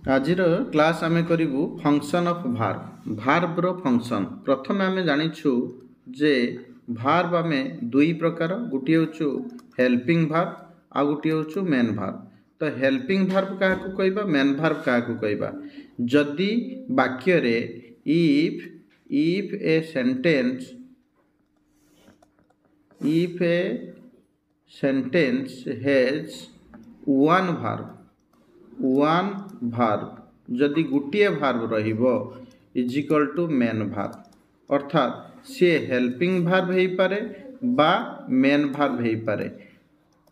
आजिर class आमे करिबु function of verb verb रो फंक्शन। प्रथम आमे जानिछु जे भार्ब आमे दुई प्रकार, गुटी होछु हेल्पिंग भार्ब आ गुटी होछु मेन भार्ब। तो हेल्पिंग भार्ब काहा को कहबा, मेन भार्ब काहा को कहबा। जदि वाक्य रे if a sentence has one verb जदि गुटिए भार्ब रहिबो is equal to main verb, अर्थात सी हेल्पिंग भार्ब हो पारे बा मेन भार्ब हो पारे।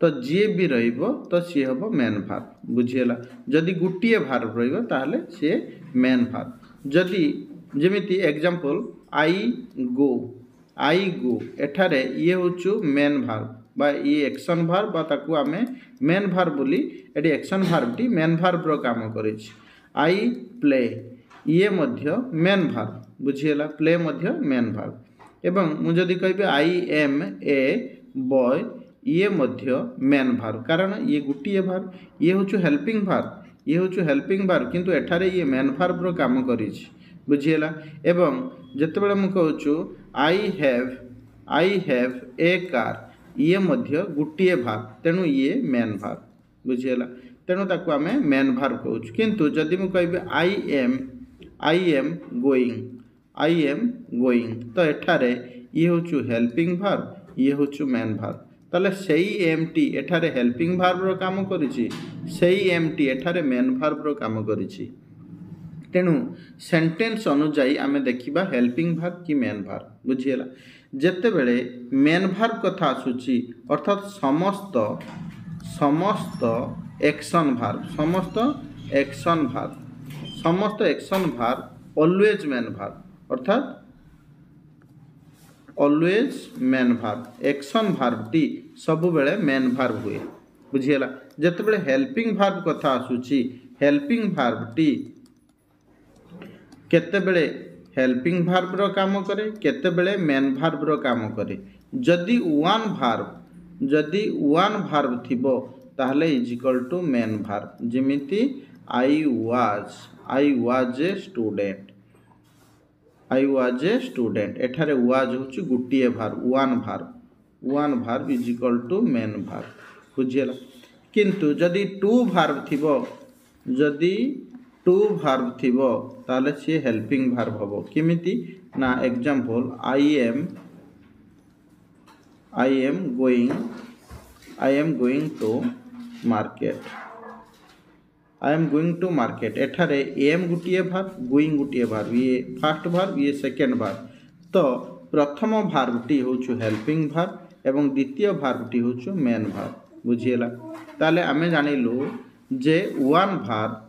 तो जी भी रहिबो तो सी हम मेन भार्ब, बुझीगला। जदि गुटिए भार्ब रहिबो ताहले सी मेन भार्ब। जदि जेमिति एग्जांपल आई गो एठारे ये होचु मेन भार्ब बा ये एक्शन भार्ब बा ताकू आमे मेन भार्ब बोली एडी एक्शन भार्ब टी मेन भार्ब रो काम करिछि। आई प्ले ये मध्य मेन भार्ब, बुझीगला, प्ले मध्य मेन भार्ब। एवं मु जदि कहबे आई एम ए बॉय ये मध्य मेन भार्ब, कारण ये गुटिए भार्ब, ये होचु हेल्पिंग भार्ब किंतु एठारे ये मेन भार्ब रो काम करिछि, बुझीगला। एवं जेतेबेले मु कहूछु आई हैव ए कार ये मध्य गुटिए भार्ब, तेणु ये मेन भार्ब, बुझीगला। तेणु ताकू आमे मेन भार्ब कहूछु। किंतु जदि मु कहबे आई एम गोइंग तो एठारे ये होचु हेल्पिंग भार्ब, ये होचु मेन भार्ब। ताले सेई एम टी एठारे हेल्पिंग भार्ब रो काम करिछि, सेई एम टी एठारे मेन भार्ब रो काम करिछि। तेणु सेंटेंस अनुजाई आमे देखिबा हेल्पिंग भार्ब कि मेन भार्ब, बुझीगला। जेतेबेले मेन भार्ब कथा आसुची अर्थात समस्त action verb always main verb, अर्थात always main verb. Action verb टी सब बेले मेन भार्ब हुए, बुझीगला। जेतेबेले हेल्पिंग भार्ब कथा आसुची हेल्पिंग भार्ब टी केतेबेले हेल्पिंग भार्ब रो काम करे, केतेबेले मेन भार्ब रो काम करे। जदि वन भार्ब थिबो ताहले is equal to main verb. जेमिति आई वाज ए स्टूडेंट एठारे वाज होची गुटिए verb, one verb is equal to main verb, बुझीगला। किंतु जदि टू भार्ब थिबो ताले सी हेल्पिंग भार्ब हबो। किमिति ना example I am going to market एठारे एम गुटिए भार्ब, गोइंग गुटिए भार्ब, ये फर्स्ट भार्ब, ये सेकेंड भार्ब। तो प्रथम भार्ब टी होचु हेल्पिंग भार्ब एवं द्वितीय भार्ब टी होचु मेन भार्ब, बुझीगला। ताले आमे जानिलु जे one verb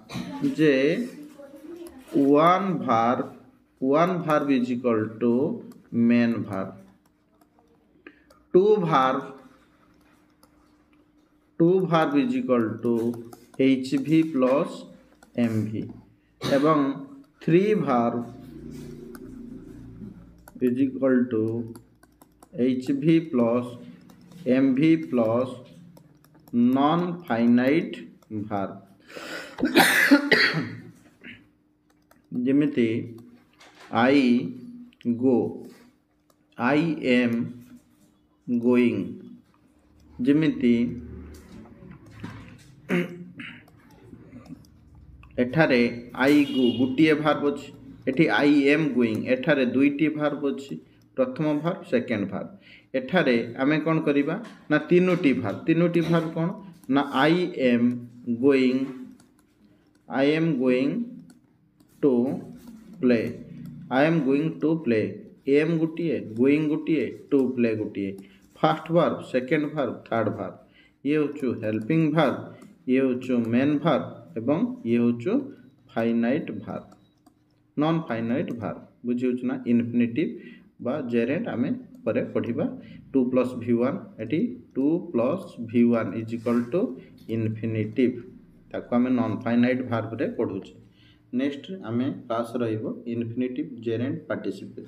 is equal to main verb. Two verb is equal to HV plus MV एवं three verb is equal to HV plus MV plus non finite verb. जेमिति आई एम गोइंग, जेमिति एठारे I go गुटिए verb अछि, एठी आई am going एठारे दुईटी verb अछि, प्रथम verb second verb. एठारे आमे कोन करिबा ना तीनोटी भार्ब कोन ना I am going to play am गुटिए, गोइंग गुटिए, टू प्ले गुटिए, first verb, second verb, third verb. ये होचु हेल्पिंग भार्ब, ये होचु मेन भार्ब एवं ये होचु finite verb, non finite verb, बुझी होचु ना। इन्फिनिटिव बा जेरेंट आमे परे पढ़िबा। 2 + V1 एटी 2 + V1 is equal to infinitive, ताको आमे नॉन फाइनाइट भार्ब रे पढुचे। नेक्स्ट आमे क्लास रहिबो इन्फिनिटिव जेरेंट पार्टिसिपल।